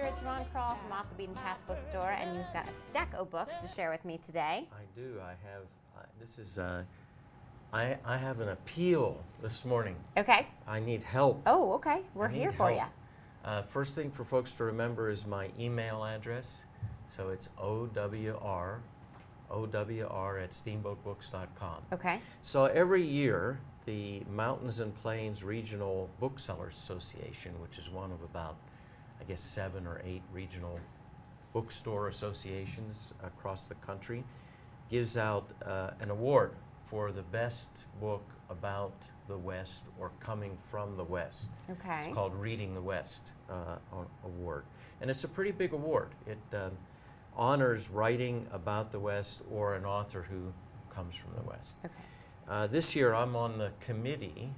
It's Ron Kroll from Off the Beaten Path Bookstore, and you've got a stack of books to share with me today. I do. I have. This is. I have an appeal this morning. Okay. I need help. Oh, okay. We're here for you. First thing for folks to remember is my email address. So it's OWR at steamboatbooks.com. Okay. So every year, the Mountains and Plains Regional Booksellers Association, which is one of about, I guess, 7 or 8 regional bookstore associations across the country, gives out an award for the best book about the West or coming from the West. Okay. It's called Reading the West Award. And it's a pretty big award. It honors writing about the West or an author who comes from the West. Okay. This year I'm on the committee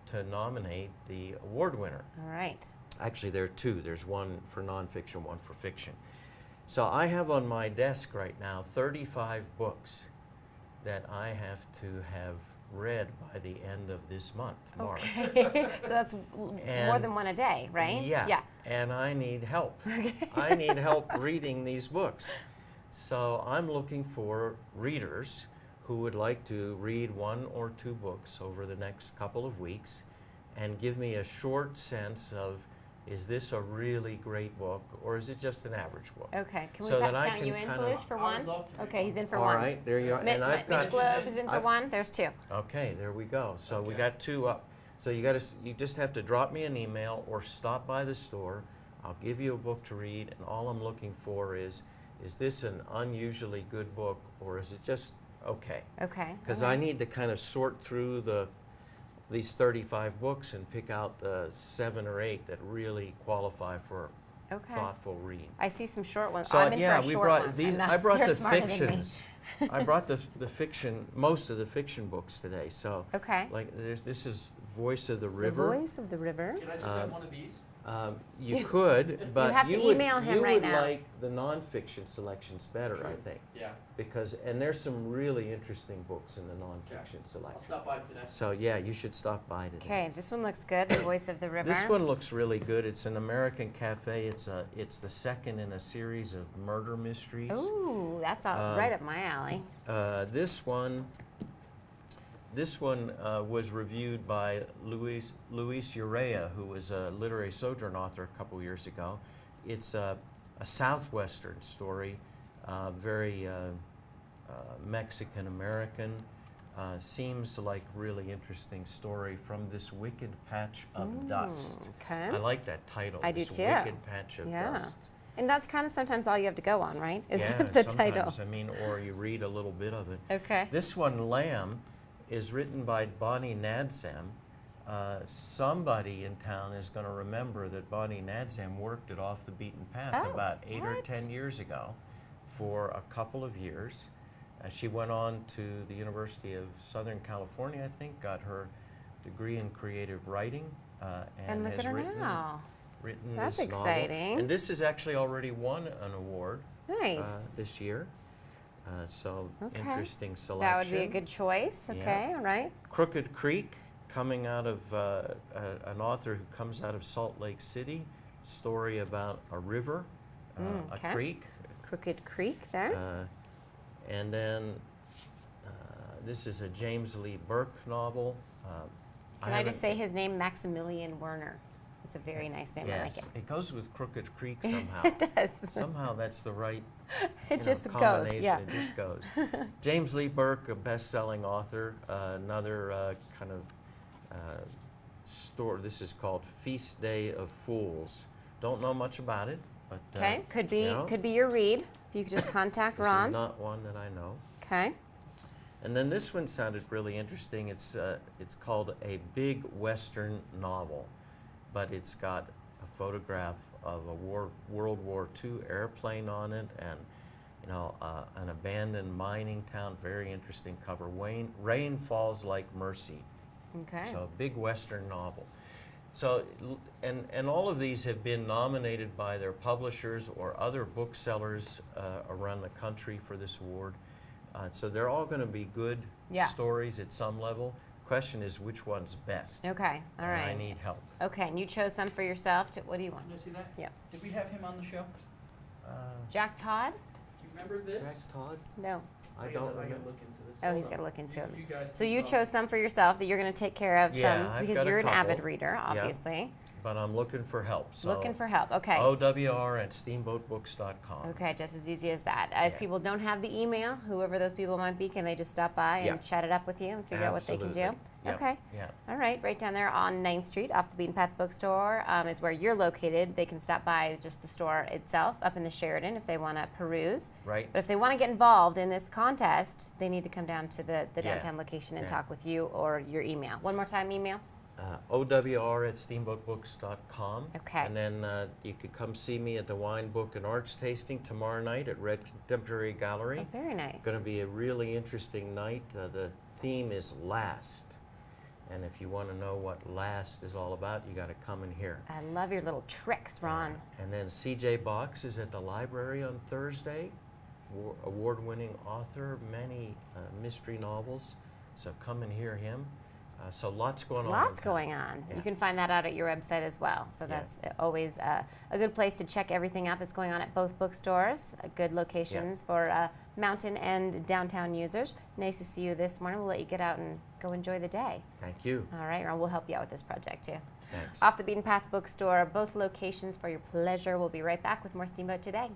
to nominate the award winner. All right. Actually, there are 2. There's one for nonfiction, one for fiction. So I have on my desk right now 35 books that I have to have read by the end of this month, March. Okay. So that's more than one a day, right? Yeah. Yeah. And I need help. Okay. I need help reading these books. So I'm looking for readers who would like to read 1 or 2 books over the next couple of weeks and give me a short sense of, is this a really great book or is it just an average book? Okay. Can we So that I count you can in, kind of- Belush, for I would one? love to read Okay, he's in for All one. right, there you are. Mitch, And I've Mitch got, Globe is in for I've- one. There's 2. okay, there we go. So we Okay. got 2 up. So you just have to drop me an email or stop by the store. I'll give you a book to read, and all I'm looking for is this an unusually good book or is it just okay? Okay. Because all I right. need to kind of sort through these 35 books and pick out the 7 or 8 that really qualify for Okay. thoughtful read. I see some short ones. So I'm in yeah, for a we short brought one. these. I'm I not- brought you're the smarter than me. fictions. I brought the fiction, most of the fiction books today. So Okay. like this is Voice of the The River. Voice of the River. Can I just have one of these? You could, but have to would, email him you right would now. like the nonfiction selections better, I True. think, Yeah. and there's some really interesting books in the nonfiction I'll selection. stop by today. So yeah, you should stop by today. Okay, this one looks good. The Voice of the River. This one looks really good. It's an American cafe. It's the second in a series of murder mysteries. Ooh, that's right up my alley. This one was reviewed by Luis Urrea, who was a literary sojourn author a couple years ago. It's a southwestern story, very Mexican American. Seems like really interesting story from this wicked patch of dust. Okay. I like that title. I do this too. Wicked patch of Yeah. dust. And that's kind of sometimes all you have to go on, right? Is Yeah, the sometimes, title. I mean, or you read a little bit of it. Okay. This one, Lamb, is written by Bonnie Nadsam. Somebody in town is going to remember that Bonnie Nadsam worked at Off the Beaten Path Oh, about 8 or what? 10 years ago for a couple of years. She went on to the University of Southern California, I think, got her degree in creative writing, And look has at her written now. That's this novel. exciting. And this has actually already won an award Nice. this year. So Okay. interesting selection. That would be a good choice. Yeah. Okay, all right. Crooked Creek, coming out of an author who comes out of Salt Lake City. Story about a river, okay. a creek, Crooked Creek there. and then this is a James Lee Burke novel. Can I just say his name, Maximilian Werner? It's a very nice name. Yes, I like it goes with Crooked Creek somehow. it. It does. Somehow that's the right It just goes. combination. Yeah. It just goes. James Lee Burke, a best-selling author, another kind of story. This is called Feast Day of Fools. Don't know much about it, but Okay, could be you know, could be your read. If you could just contact this Ron. is not one that I know. Okay. And then this one sounded really interesting. It's called A Big Western Novel, but it's got a photograph of a World War II airplane on it, and an abandoned mining town. Very interesting cover. Rain Falls Like Mercy. Okay. So a big Western novel. So, and all of these have been nominated by their publishers or other booksellers around the country for this award. So they're all going to be good Yeah. stories at some level. Of question is which one's best. Okay, all And I right. need help. Okay, and you chose some for yourself. What do you want? Can I see that? Yep. Did we have him on the show? Jack Todd? Do you remember this? Jack Todd? No. I gotta don't look remember. into this. Oh, Hold he's on. got to look into it. You guys So keep you going. chose some for yourself that you're going to take care of Yeah, some I've because got a you're an avid couple. reader, Yeah. obviously. But I'm looking for help. So Looking for help. Okay. OWR@steamboatbooks.com. Okay, just as easy as that. If Yeah. people don't have the email, whoever those people might be, can they just stop by Yeah. and chat it up with you and figure out what they can do? Absolutely. Yep. Okay. Yeah. All right, right down there on 9th Street, off the Beaten Path Bookstore, is where you're located. They can stop by just the store itself, up in the Sheridan, if they want to peruse. Right. But if they want to get involved in this contest, they need to come down to the Yeah. downtown location and Yeah. talk with you or your email. One more time, email. OWR@steamboatbooks.com. Okay. And then you could come see me at the Wine, Book, and Arts tasting tomorrow night at Red Contemporary Gallery. Oh, very nice. Going to be a really interesting night. The theme is last. And if you want to know what last is all about, you got to come in here. I love your little tricks, Ron. And then CJ Box is at the library on Thursday. Award-winning author, many mystery novels. So come and hear him. So lots going on. Lots going on. Yeah. You can find that out at your website as well. So Yeah. that's always a good place to check everything out that's going on at both bookstores. Good locations for mountain and downtown users. Nice to see you this morning. We'll let you get out and go enjoy the day. Thank you. All right, Ron, we'll help you out with this project too. Thanks. Off the Beaten Path Bookstore, both locations for your pleasure. We'll be right back with more Steamboat Today.